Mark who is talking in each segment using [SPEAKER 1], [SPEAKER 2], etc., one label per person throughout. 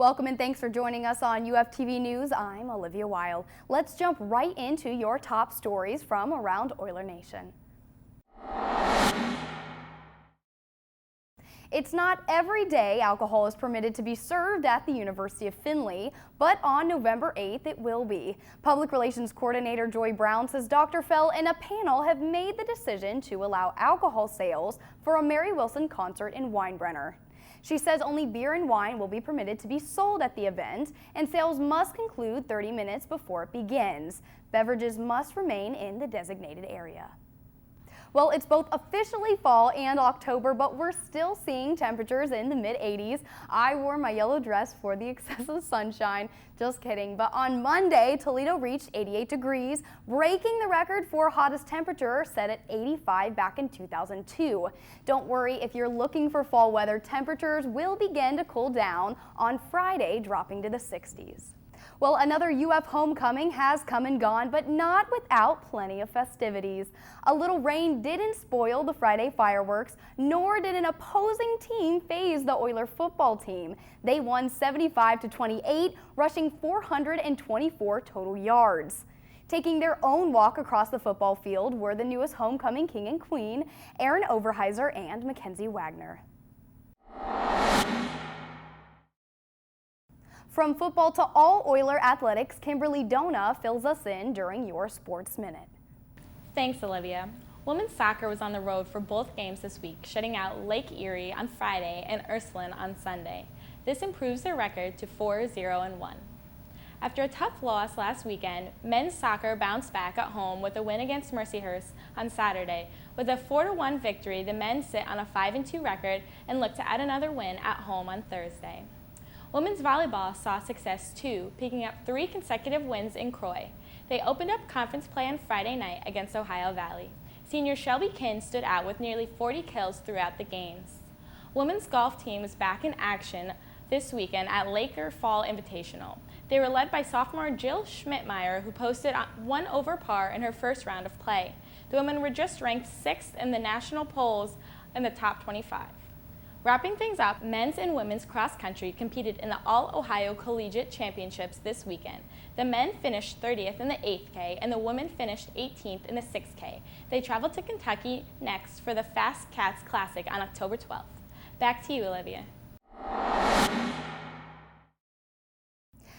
[SPEAKER 1] Welcome and thanks for joining us on UFTV News. I'm Olivia Wile. Let's jump right into your top stories from around Oiler Nation. It's not every day alcohol is permitted to be served at the University of Findlay, but on November 8th it will be. Public Relations Coordinator Joy Brown says Dr. Fell and a panel have made the decision to allow alcohol sales for a Mary Wilson concert in Weinbrenner. She says only beer and wine will be permitted to be sold at the event, and sales must conclude 30 minutes before it begins. Beverages must remain in the designated area. Well, it's both officially fall and October, but we're still seeing temperatures in the mid-80s. I wore my yellow dress for the excessive sunshine. Just kidding. But on Monday, Toledo reached 88 degrees, breaking the record for hottest temperature set at 85 back in 2002. Don't worry, if you're looking for fall weather, temperatures will begin to cool down on Friday, dropping to the 60s. Well, another UF homecoming has come and gone, but not without plenty of festivities. A little rain didn't spoil the Friday fireworks, nor did an opposing team faze the Oiler football team. They won 75-28, rushing 424 total yards. Taking their own walk across the football field were the newest homecoming king and queen, Aaron Overheiser and Mackenzie Wagner. From football to all Oiler athletics, Kimberly Donah fills us in during your Sports Minute.
[SPEAKER 2] Thanks, Olivia. Women's soccer was on the road for both games this week, shutting out Lake Erie on Friday and Ursuline on Sunday. This improves their record to 4-0-1. After a tough loss last weekend, men's soccer bounced back at home with a win against Mercyhurst on Saturday. With a 4-1 victory, the men sit on a 5-2 record and look to add another win at home on Thursday. Women's volleyball saw success too, picking up 3 consecutive wins in Croy. They opened up conference play on Friday night against Ohio Valley. Senior Shelby Kinn stood out with nearly 40 kills throughout the games. Women's golf team was back in action this weekend at Laker Fall Invitational. They were led by sophomore Jill Schmidtmeyer, who posted 1 over par in her first round of play. The women were just ranked 6th in the national polls in the top 25. Wrapping things up, men's and women's cross country competed in the All-Ohio Collegiate Championships this weekend. The men finished 30th in the 8K and the women finished 18th in the 6K. They traveled to Kentucky next for the Fast Cats Classic on October 12th. Back to you, Olivia.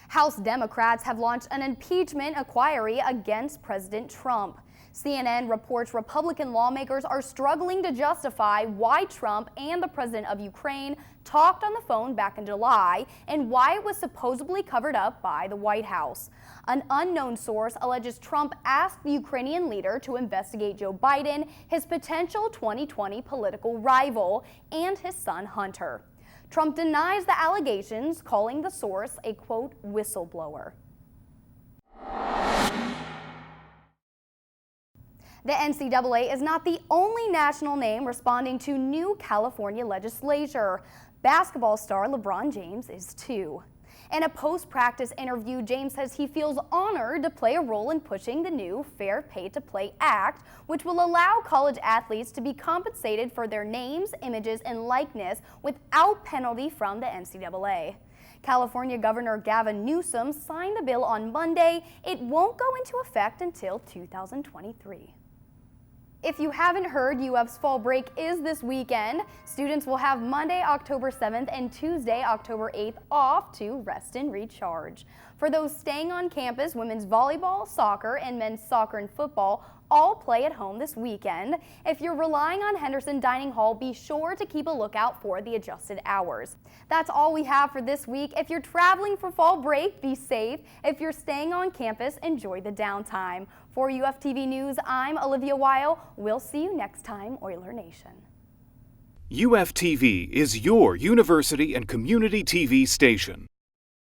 [SPEAKER 1] House Democrats have launched an impeachment inquiry against President Trump. CNN reports Republican lawmakers are struggling to justify why Trump and the president of Ukraine talked on the phone back in July and why it was supposedly covered up by the White House. An unknown source alleges Trump asked the Ukrainian leader to investigate Joe Biden, his potential 2020 political rival, and his son Hunter. Trump denies the allegations, calling the source a, quote, whistleblower. The NCAA is not the only national name responding to new California legislation. Basketball star Lebron James is too. In a post-practice interview, James says he feels honored to play a role in pushing the new Fair Pay to Play Act, which will allow college athletes to be compensated for their names, images, and likeness without penalty from the NCAA. California Governor Gavin Newsom signed the bill on Monday. It won't go into effect until 2023. If you haven't heard, UF's fall break is this weekend. Students will have Monday, October 7th and Tuesday, October 8th off to rest and recharge. For those staying on campus, women's volleyball, soccer, and men's soccer and football all play at home this weekend. If you're relying on Henderson Dining Hall, be sure to keep a lookout for the adjusted hours. That's all we have for this week. If you're traveling for fall break, be safe. If you're staying on campus, enjoy the downtime. For UFTV News, I'm Olivia Wile. We'll see you next time, Oiler Nation.
[SPEAKER 3] UFTV is your university and community TV station.